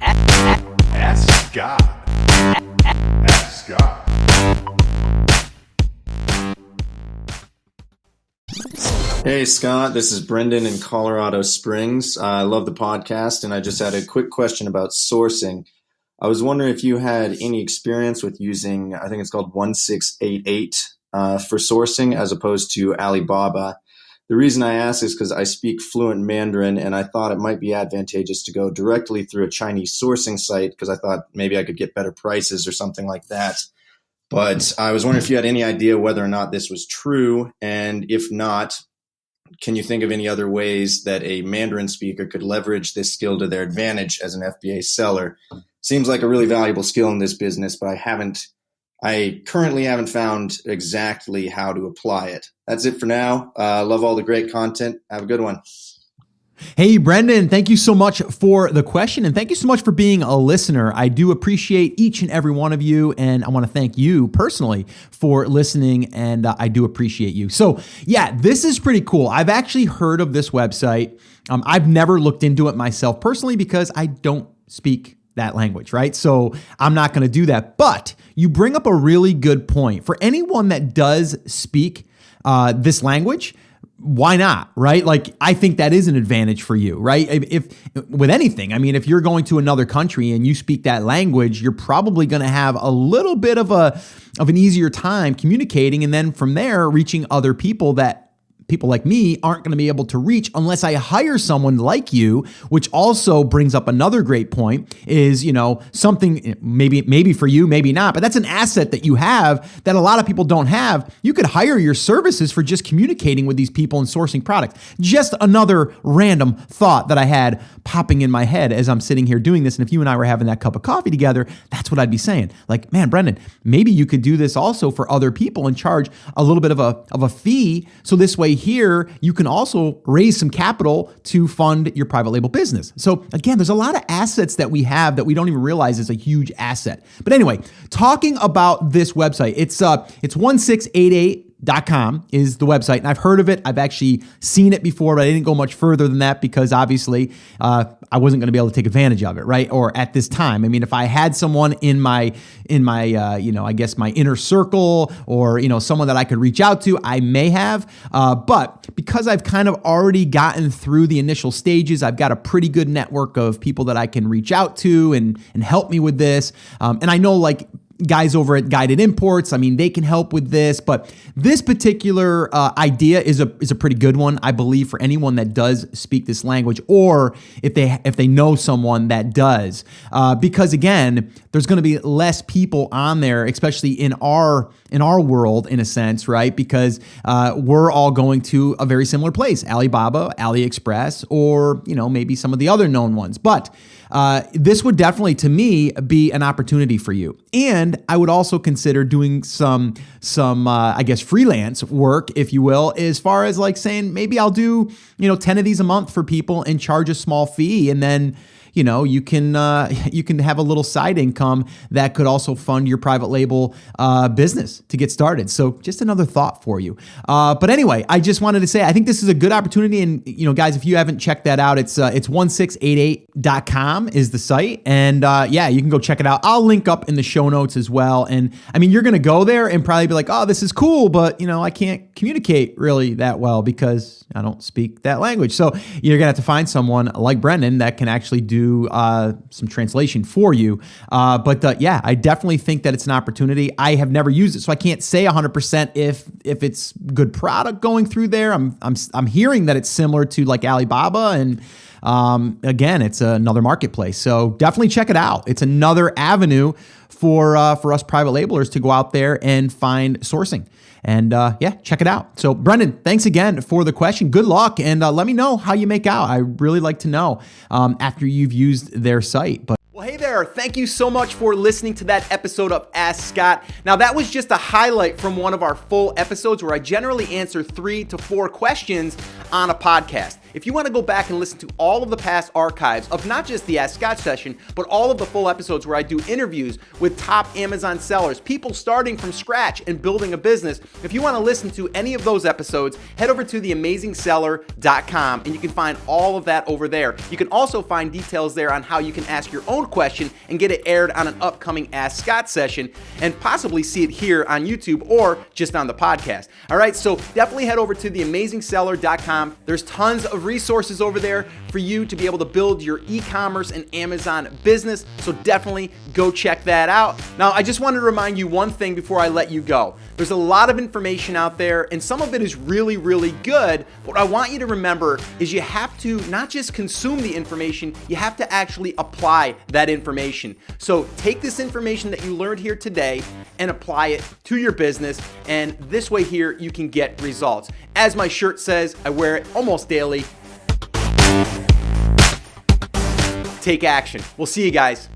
Ask God. Ask God. Hey Scott, this is Brendan in Colorado Springs. I love the podcast, and I just had a quick question about sourcing. I was wondering if you had any experience with using, I think it's called 1688 for sourcing as opposed to Alibaba. The reason I ask is because I speak fluent Mandarin, and I thought it might be advantageous to go directly through a Chinese sourcing site because I thought maybe I could get better prices or something like that. But I was wondering if you had any idea whether or not this was true, and if not, can you think of any other ways that a Mandarin speaker could leverage this skill to their advantage as an FBA seller? Seems like a really valuable skill in this business, but I currently haven't found exactly how to apply it. That's it for now. Love all the great content. Have a good one. Hey, Brendan, thank you so much for the question, and thank you so much for being a listener. I do appreciate each and every one of you, and I want to thank you personally for listening, and I do appreciate you. So yeah, this is pretty cool. I've actually heard of this website. I've never looked into it myself personally because I don't speak that language, right? So I'm not going to do that. But you bring up a really good point. For anyone that does speak this language, why not, right? Like, I think that is an advantage for you, right? If with anything, I mean, if you're going to another country and you speak that language, you're probably going to have a little bit of an easier time communicating, and then from there reaching other people that people like me aren't going to be able to reach unless I hire someone like you, which also brings up another great point is, something maybe for you, maybe not, but that's an asset that you have that a lot of people don't have. You could hire your services for just communicating with these people and sourcing products. Just another random thought that I had popping in my head as I'm sitting here doing this. And if you and I were having that cup of coffee together, that's what I'd be saying. Like, man, Brendan, maybe you could do this also for other people and charge a little bit of a fee. So this way here, you can also raise some capital to fund your private label business. So again, there's a lot of assets that we have that we don't even realize is a huge asset. But anyway, talking about this website, it's 1688.com is the website. And I've heard of it. I've actually seen it before, but I didn't go much further than that because obviously I wasn't going to be able to take advantage of it, right? Or at this time. I mean, if I had someone in my I guess my inner circle or, someone that I could reach out to, I may have. But because I've kind of already gotten through the initial stages, I've got a pretty good network of people that I can reach out to and help me with this. And I know like guys over at Guided Imports, I mean, they can help with this, but this particular idea is a pretty good one, I believe, for anyone that does speak this language, or if they know someone that does, because again, there's going to be less people on there, especially in our world, in a sense, right? Because we're all going to a very similar place: Alibaba, AliExpress, or maybe some of the other known ones, but. This would definitely, to me, be an opportunity for you. And I would also consider doing some I guess, freelance work, if you will, as far as like saying, maybe I'll do, 10 of these a month for people and charge a small fee. And then, you can have a little side income that could also fund your private label business to get started. So just another thought for you. But anyway, I just wanted to say, I think this is a good opportunity. And, guys, if you haven't checked that out, it's 1688.com is the site. And you can go check it out. I'll link up in the show notes as well. And I mean, you're going to go there and probably be like, oh, this is cool, but I can't communicate really that well because I don't speak that language. So you're going to have to find someone like Brendan that can actually do some translation for you. But I definitely think that it's an opportunity. I have never used it, so I can't say 100% if it's good product going through there. I'm hearing that it's similar to like Alibaba, and again, it's another marketplace. So definitely check it out. It's another avenue for us private labelers to go out there and find sourcing. And check it out. So Brendan, thanks again for the question. Good luck, and let me know how you make out. I really like to know after you've used their site. Well, hey there. Thank you so much for listening to that episode of Ask Scott. Now, that was just a highlight from one of our full episodes where I generally answer 3 to 4 questions on a podcast. if you want to go back and listen to all of the past archives of not just the Ask Scott session, but all of the full episodes where I do interviews with top Amazon sellers, people starting from scratch and building a business, if you want to listen to any of those episodes, head over to theamazingseller.com and you can find all of that over there. You can also find details there on how you can ask your own question and get it aired on an upcoming Ask Scott session and possibly see it here on YouTube or just on the podcast. All right, so definitely head over to theamazingseller.com. There's tons of resources over there for you to be able to build your e-commerce and Amazon business, so definitely go check that out. Now, I just wanted to remind you one thing before I let you go. There's a lot of information out there, and some of it is really, really good. What I want you to remember is you have to not just consume the information, you have to actually apply that information. So take this information that you learned here today and apply it to your business, and this way here you can get results. As my shirt says, I wear it almost daily. Take action. We'll see you guys.